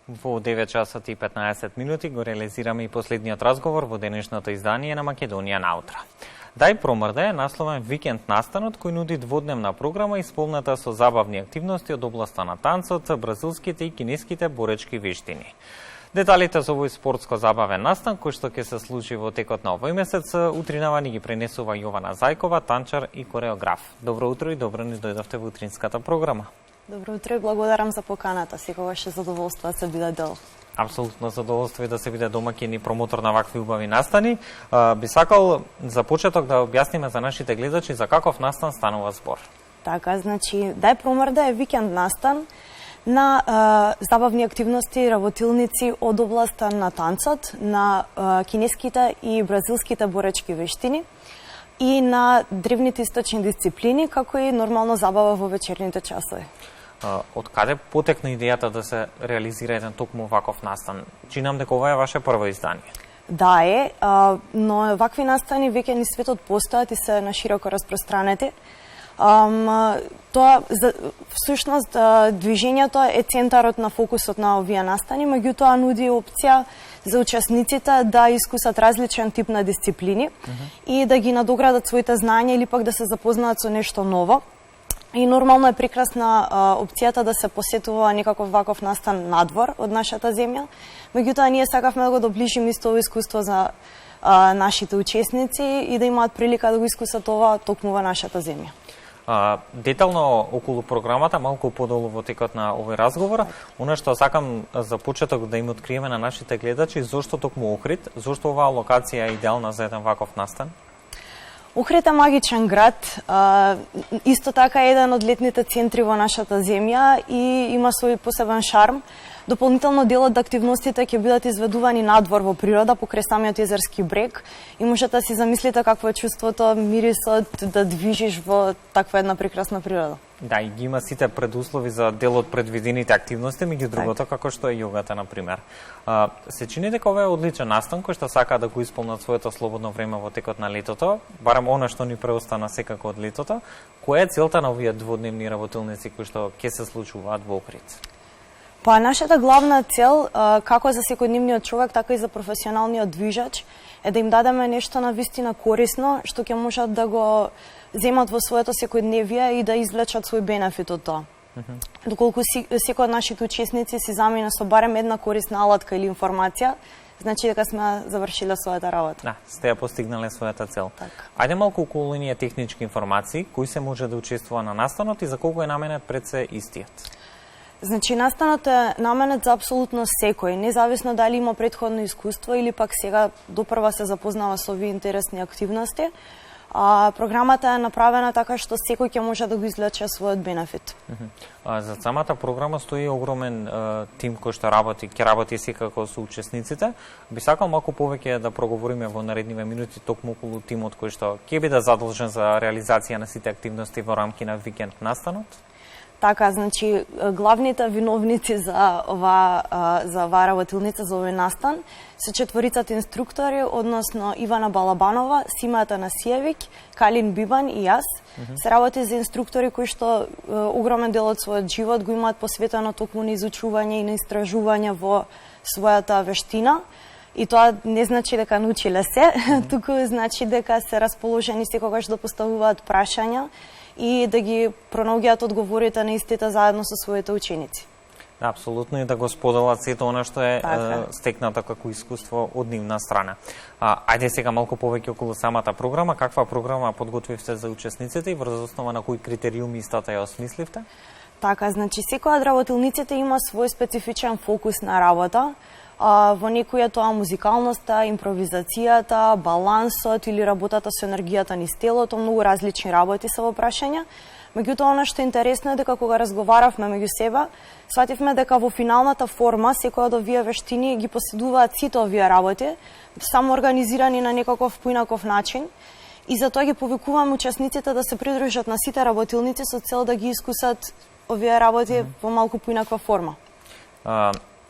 Во 9 часот и 15 минути го реализираме и последниот разговор во денешното издание на Македонија наутра. Дај промрде е насловен викенд настанот кој нуди дводневна програма исполнета со забавни активности од областа на танцот, бразилските и кинеските боречки вештини. Деталите за овој спортско-забавен настан, кој што ќе се случи во текот на овој месец, утринава ни ги пренесува Јована Зајкова, танчар и кореограф. Добро утро и добро ни дојдовте во утринската програма. Добро утро и благодарам за поканата. Секогаш е задоволство да се биде дел. Апсолутно задоволство да се биде домаќин и промотор на вакви убави настани. Би сакал за почеток да објасниме за нашите гледачи за каков настан станува збор. Така, значи, Дај промрде е викенд настан на забавни активности и работилници од областа на танцот, на кинеските и бразилските боречки вештини и на древните источни дисциплини, како и нормално забава во вечерните часови. Од каде потекна идејата да се реализира еден токму ваков настан? Чинам дека ова е ваше прво издание. Да е, но вакви настани веќе низ светот постојат и се нашироко распространети. Тоа, всушност, движењето е центарот на фокусот на овие настани, меѓутоа нуди опција за учесниците да искусат различен тип на дисциплини и да ги надоградат своите знања или пак да се запознаат со нешто ново. И нормално е прекрасна опцијата да се посетува некаков ваков настан надвор од нашата земја. Меѓутоа, ние сакавме да го доближиме исто ово искуство за нашите учесници и да имаат прилика да го искусат ова токму во нашата земја. Детално околу програмата, малку подолу во текот на овој разговор, она што сакам за почеток да им откриеме на нашите гледачи, зошто токму Охрид, зошто оваа локација е идеална за еден ваков настан? Охрид е магичен град, исто така е еден од летните центри во нашата земја и има свој посебен шарм. Дополнително дел од активностите ќе бидат изведувани надвор во природа покрај самиот езерски брег и можете да си замислите какво е чувството, мирисот да движиш во таква една прекрасна природа. Да, и ги има сите предуслови за дел од предвидените активности, меѓу другото како што е јогата на пример. Се чини дека ова е одличен настан кој што сака да го исполнат своето слободно време во текот на летото, барем она што ни преостана секако од летото. Која е целта на овие дводневни работилници кои што ќе се случуваат во Охрид? Па, нашата главна цел, како за секојдневниот човек, така и за професионалниот движач, е да им дадеме нешто на вистина корисно, што ќе можат да го земат во своето секојдневие и да извлечат свој бенефит од тоа. Доколку секој од нашите учесници си замина со барем една корисна алатка или информација, значи дека сме завршиле својата работа. Да, сте ја постигнале својата цел. Така. Ајде малку околу оние технички информации, кои се може да учествува на настанот и за колку е наменет пред се истиот? Значи, настанот е наменет за апсолутно секој, независно дали има претходно искуство или пак сега допрва се запознава со овие интересни активности. Програмата е направена така што секој ќе може да го извлече својот бенефит. За самата програма стои огромен тим кој што ќе работи секако со учесниците. Би сакал малку повеќе да проговориме во наредниве минути токму околу тимот кој што ќе биде задолжен за реализација на сите активности во рамки на викенд настанот. Така, значи, главните виновници за оваа работилница, за овој настан, се четворицата инструктори, односно Ивана Балабанова, Сима Танасиевиќ, Калин Бибан и јас. Се работи за инструктори кои што огромен дел од својот живот го имаат посветено токму на изучување и на истражување во својата вештина. И тоа не значи дека научиле се, туку значи дека се расположени секогаш да поставуваат прашања и да ги пронаоѓаат одговорите на истите заедно со своите ученици. Да, апсолутно, и да го споделат сето она што е стекнато како искуство од нивна страна. Ајде сега малку повеќе околу самата програма. Каква програма подготвивте за учесниците и врз основа на кои критериуми истата ја осмисливте? Така, значи секоја од работилниците има свој специфичен фокус на работа. Во некои е тоа музикалноста, импровизацијата, балансот или работата со енергијата низ телото, многу различни работи се во прашања. Меѓутоа, она што е интересно е дека кога разговаравме меѓу себе, свативме дека во финалната форма секоја од овие вештини ги поседуваат сите овие работи, само организирани на некаков поинаков начин. И затоа ги повикуваме учесниците да се придружат на сите работилници со цел да ги искусат овие работи во малку поинаква форма.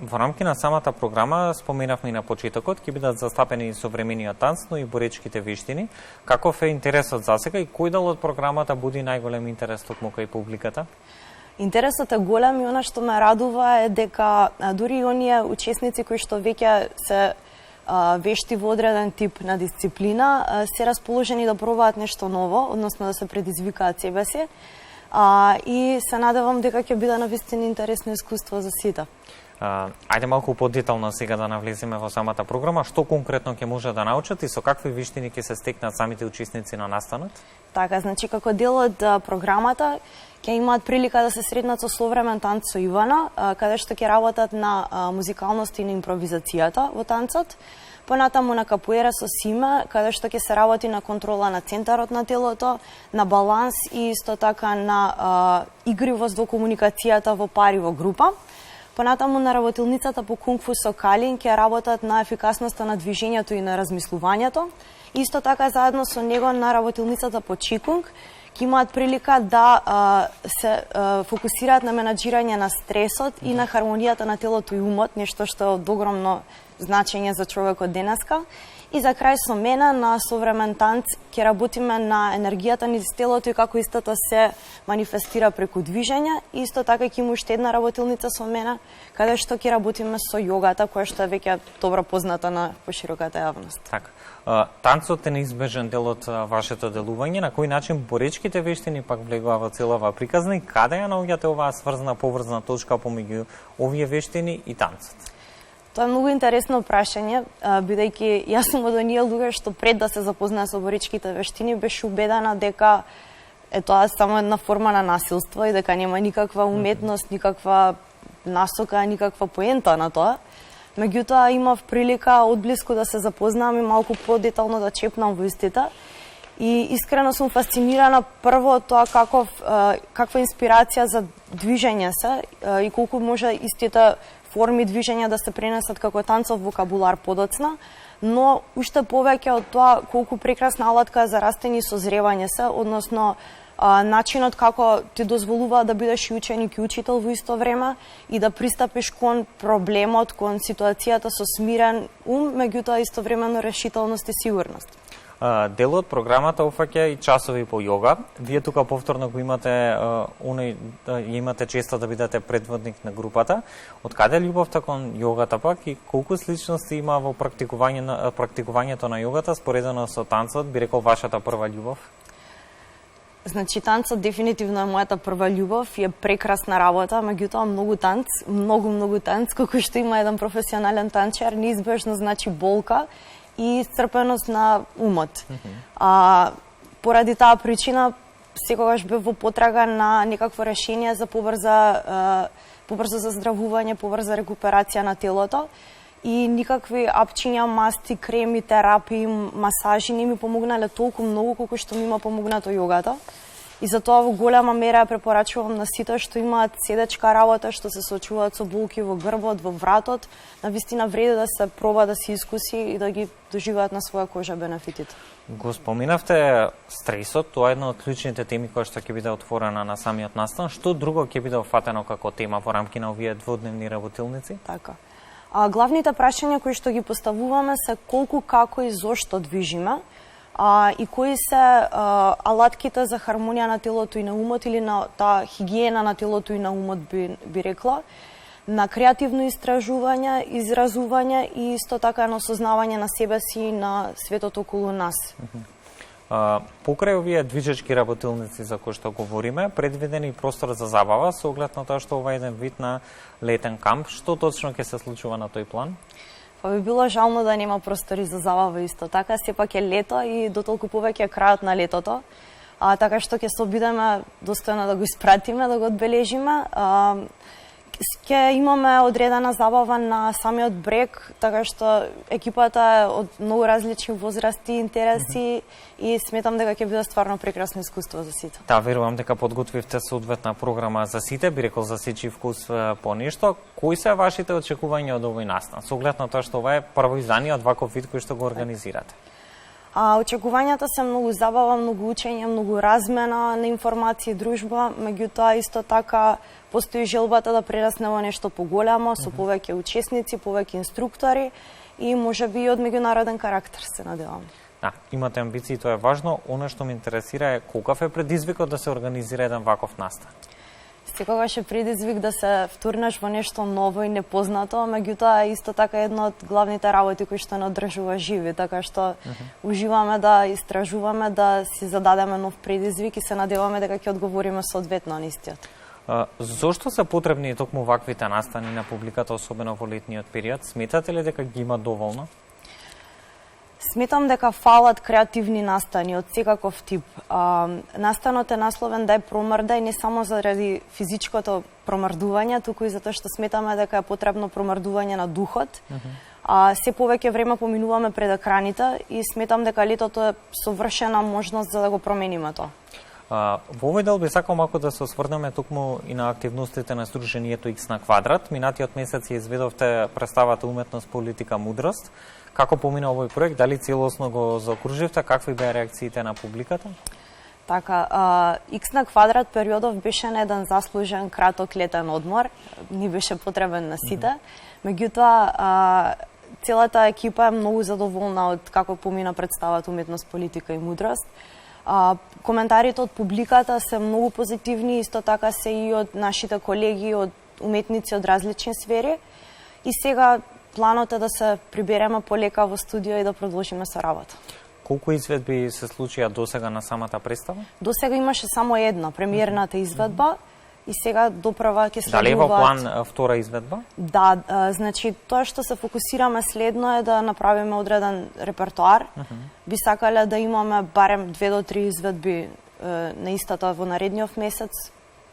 Во рамки на самата програма, споменавме и на почетокот, ќе бидат застапени и современиот танц, но и боречките вештини. Каков е интересот засега и кој дел од програмата буди најголем интерес токму кај публиката? Интересот е голем и она што ме радува е дека дури и оние учесници кои што веќе се вешти во одреден тип на дисциплина, се расположени да пробаат нешто ново, односно да се предизвикаат себе си. И се надевам дека ќе биде навистина интересно искуство за сите. Ајде малку подетално сега да навлеземе во самата програма. Што конкретно ќе може да научат и со какви виштини ќе се стекнат самите учесници на настанот? Така, значи како дел од програмата ќе имаат прилика да се сретнат со современ танц со Ивана, каде што ќе работат на музикалност и на импровизацијата во танцот. Понатаму на капуера со Симе, каде што ќе се работи на контрола на центарот на телото, на баланс и исто така на игривост во комуникацијата во пари во група. Понатаму на работилницата по кунг-фу со Калин ќе работат на ефикасноста на движењето и на размислувањето. Исто така заедно со него на работилницата по Чикунг ќе имаат прилика да се фокусираат на менаџирање на стресот и на хармонијата на телото и умот, нешто што е од огромно значење за човекот денеска. И за крај со мене на современ танц ќе работиме на енергијата низ телото и како истото се манифестира преку движење. Исто така ќе има уште една работилница со мене, каде што ќе работиме со јогата, која што е веќе добро позната на пошироката јавност. Така. Танцот е неизбежен дел од вашето делување. На кој начин боречките вештини пак влегува во целава приказна и каде ја наоѓате оваа сврзана поврзна точка помеѓу овие вештини и танцот? Тоа е многу интересно прашање, бидејќи јас сум од оние луѓе што пред да се запознаа со боречките вештини беше убедена дека е тоа само една форма на насилство и дека нема никаква уметност, никаква насока, никаква поента на тоа. Меѓутоа имав прилика одблиску да се запознам и малку подетално да чепнам во истите. И искрено сум фасцинирана прво од тоа каква инспирација за движење се и колку може истите форми движења да се пренесат како танцов вокабулар подоцна, но уште повеќе од тоа колку прекрасна алатка за растење и созревање се, односно начинот како ти дозволува да бидеш и ученик и учител во исто време и да пристапиш кон проблемот, кон ситуацијата со смирен ум, меѓутоа истовремено решителност и сигурност. Дел од програмата опфаќа и часови по јога. Вие тука повторно го имате, имате често да бидете предводник на групата. Од каде љубовта кон јогата пак и колку сличности има во практикувањето на јогата споредено со танцот, би рекол вашата прва љубов? Значи, танцот дефинитивно е мојата прва љубов и е прекрасна работа, меѓутоа многу танц, многу танц, колку што има еден професионален танчар, неизбежно значи болка и исцрпеност на умот. Поради таа причина, секогаш бев во потрага на некакво решение за побрзо заздравување, побрза рекуперација на телото. И никакви апчиња, масти, креми, терапии, масажи не ми помогнале толку многу колку што ми има помогнато јогата. И затоа во голема мера препорачувам на сите што имаат седечка работа, што се соочуваат со болки во грбот, во вратот, навистина вреди да се проба да се искуси и да ги доживеат на своја кожа бенефитите. Го споминавте стресот, тоа е една од клучните теми која што ќе биде отворена на самиот настан. Што друго ќе биде офатено како тема во рамки на овие дводневни работилници? Така. Главните прашања кои што ги поставуваме се колку, како и зошто движиме и кои се алатките за хармонија на телото и на умот или на таа хигиена на телото и на умот би рекла, на креативно истражување, изразување и исто така на осознавање на себе си и на светот околу нас. Покрај овие движечки работилници за кои што говориме, предвидени простор за забава со оглед на тоа што ова е еден вид на летен камп. Што точно ќе се случува на тој план? Па би било жално да нема простори за забава исто така, сепак е лето и дотолку повеќе е крајот на летото. Така што ќе се обидеме достојно да го испратиме, да го одбележиме. Ќе имаме одредена забава на самиот брег, така што екипата е од многу различни возрасти, интереси и сметам дека ќе биде стварно прекрасно искуство за сите. Да, верувам дека подготвивте соодветна програма за сите, би рекол за сечи вкус по нешто. Кои се вашите очекувања од овој настан? Со оглед на тоа што ова е прво издание од ваков вид кој што го организирате. Очекувањата се многу забава, многу учење, многу размена на информации и дружба, меѓутоа исто така постои желбата да прерасне во нешто поголемо, со повеќе учесници, повеќе инструктори и можеби и од меѓународен карактер се надевам. Да, имате амбиции, тоа е важно. Оно што ме интересира е колкав е предизвикот да се организира еден ваков настан? Секогаш е предизвик да се втурнеш во нешто ново и непознато, меѓутоа исто така една од главните работи кои што не одржува живи, така што уживаме да истражуваме, да си зададеме нов предизвик и се надеваме дека ќе одговориме соодветно на истиот. Зошто се потребни токму ваквите настани на публиката, особено во летниот период? Сметате ли дека ги има доволно? Сметам дека фалат креативни настани од секаков тип. Настанот е насловен Дај промрдај не само заради физичкото промрдување, туку и затоа што сметаме дека е потребно промрдување на духот. Се повеќе време поминуваме пред екраните и сметам дека летото е совршена можност за да го промениме тоа. Во овој дел би сакал малку да се осврнеме токму и на активностите на Сдруженијето X на квадрат. Минатиот месец ја изведовте представата Уметност, политика, мудрост. Како помина овој проект? Дали целосно го заокруживте? Какви беа реакциите на публиката? Така, X на квадрат периодов беше на еден заслужен краток летен одмор. Ни беше потребен на сите. Меѓутоа, целата екипа е многу задоволна од како помина представата Уметност, политика и мудрост. Коментарите од публиката се многу позитивни, исто така се и од нашите колеги, од уметници од различни сфери. И сега планот е да се прибереме полека во студио и да продолжиме со работа. Колку изведби се случија досега на самата представа? Досега имаше само една, премиерната изведба, и сега допрва ќе следуваат. Дали е во план втора изведба? Да, значи тоа што се фокусираме следно е да направиме одреден репертоар. Би сакале да имаме барем 2 до 3 изведби на истата во наредниот месец,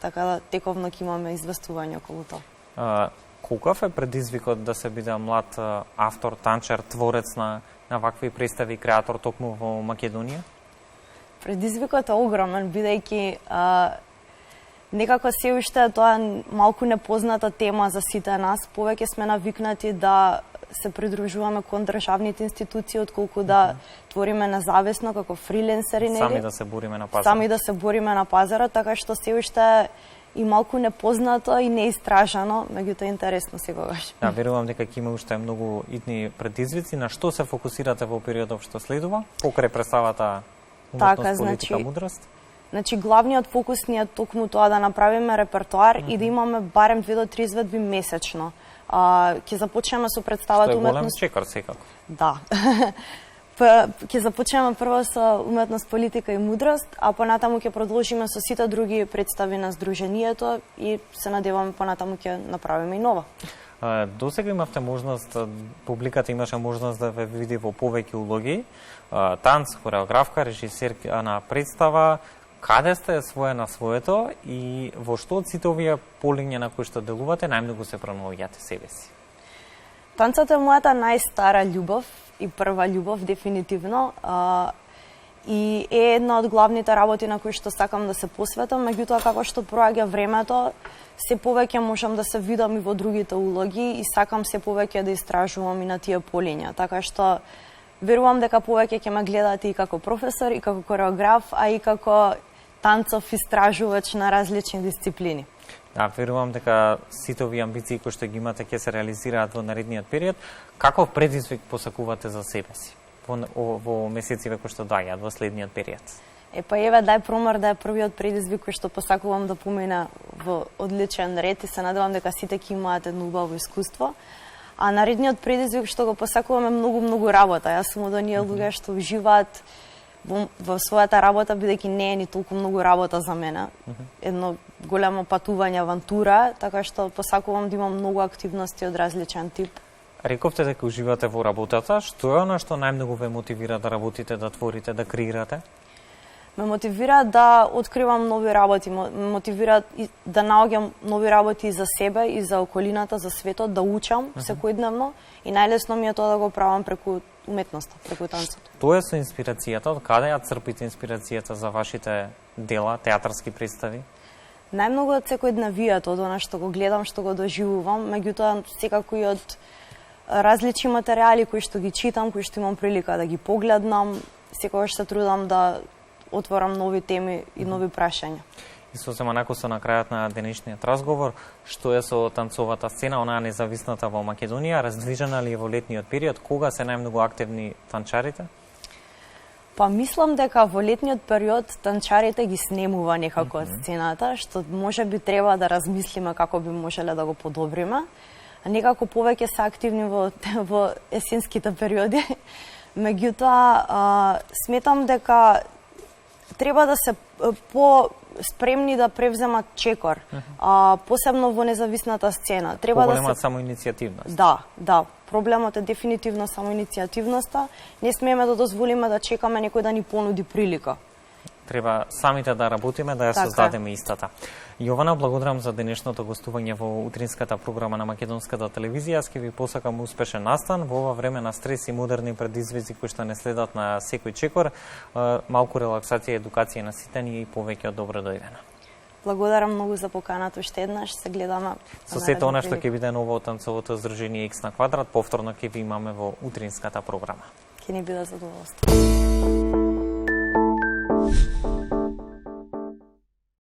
така да тековно ќе имаме известување околу тоа. Колкав е предизвикот да се биде млад автор, танчер, творец на вакви представи, креатор токму во Македонија? Предизвикот е огромен, бидејќи некако се уште тоа малку непозната тема за сите нас. Повеќе сме навикнати да се придружуваме кон државните институции, отколку да твориме независно како фриленсери, нели? Сами да се бориме на пазарот. Сами да се бориме на пазарот, така што се уште и малку непознато и неистражано, меѓутоа интересно секогаш. Да, верувам дека ќе има уште многу итни предизвици. На што се фокусирате во периодот што следува? Покрај представата Уметност, политика, мудрост? Значи, главниот фокус ни е токму тоа да направиме репертоар и да имаме барем 2 до 3 изведби месечно. Ќе започнеме со представата Уметност. Што е голем чекор секако. Да. Ќе започнеме прво со Уметност, политика и мудрост, а понатаму ќе продолжиме со сите други представи на Сдруженијето и се надеваме понатаму ќе направиме и нова. Досега имавте можност, публиката имаше можност да ве види во повеќе улоги. Танц, хореографка, режисерка на представа. Каде сте своја на своето и во што од сите овие полиња на кои што делувате најмногу се пронаоѓате себе си? Танцот е мојата најстара љубов и прва љубов, дефинитивно. И е една од главните работи на кои што сакам да се посветам, меѓутоа како што проаѓа времето, се повеќе можам да се видам и во другите улоги и сакам се повеќе да истражувам и на тие полиња. Така што верувам дека повеќе ќе ме гледате и како професор, и како хореограф, а и како танцов истражувач на различни дисциплини. Да, верувам дека сите овие амбиции кои што ги имате ќе се реализираат во наредниот период. Каков предизвик посакувате за себе си во месециве кои што доаѓаат во следниот период? Еве Дај промрдај е првиот предизвик кој што посакувам да помине во одличен ред и се надевам дека сите ќе имаат едно убаво искуство. А наредниот предизвик што го посакувам е многу работа. Јас сум од оние луѓе што уживаат во својата работа, бидејќи не е ни толку многу работа за мене. Едно големо патување, авантура, така што посакувам да имам многу активности од различен тип. Рековте дека уживате во работата. Што е она што најмногу ве мотивира да работите, да творите, да креирате? Ме мотивира да откривам нови работи, ме мотивира да наоѓам нови работи и за себе, и за околината, за светот, да учам секојдневно и најлесно ми е тоа да го правам преку уметноста, преку танцот. Тоа е со инспирацијата, од каде ја црпите инспирацијата за вашите дела, театарски представи? Најмногу од секојдневието, од она што го гледам, што го доживувам, меѓутоа секако и од различни материјали кои што ги читам, кои што имам прилика да ги погледнам, секогаш се трудам да отворам нови теми и нови прашања. И сосема накусно на крајот на денешниот разговор, што е со танцовата сцена, онаа независната во Македонија, раздвижена ли е во летниот период, кога се најмногу активни танчарите? Па мислам дека во летниот период танчарите ги снемува некако од сцената, што може би треба да размислиме како би можеле да го подобриме. Некако повеќе се активни во есенските периоди. Меѓутоа, сметам дека треба да се по-спремни да превземат чекор, посебно во независната сцена. Треба Поголема самоиницијативност. Да. Проблемот е дефинитивно самоиницијативноста. Не смееме да дозволиме да чекаме некој да ни понуди прилика. Треба самите да работиме, да ја создадеме истата. Јована, благодарам за денешното гостување во утринската програма на Македонската телевизија. Јас ќе ви посакам успешен настан во ова време на стрес и модерни предизвици кои што не следат на секој чекор. Малку релаксација, едукација на сите ни и повеќе од добро дојдена. Благодарам многу за поканата уште еднаш, се гледаме. Со сето она што ќе биде ново од танцовото здружение X на квадрат, повторно ќе ви имаме во утринската програма. Ќе ни биде задоволство.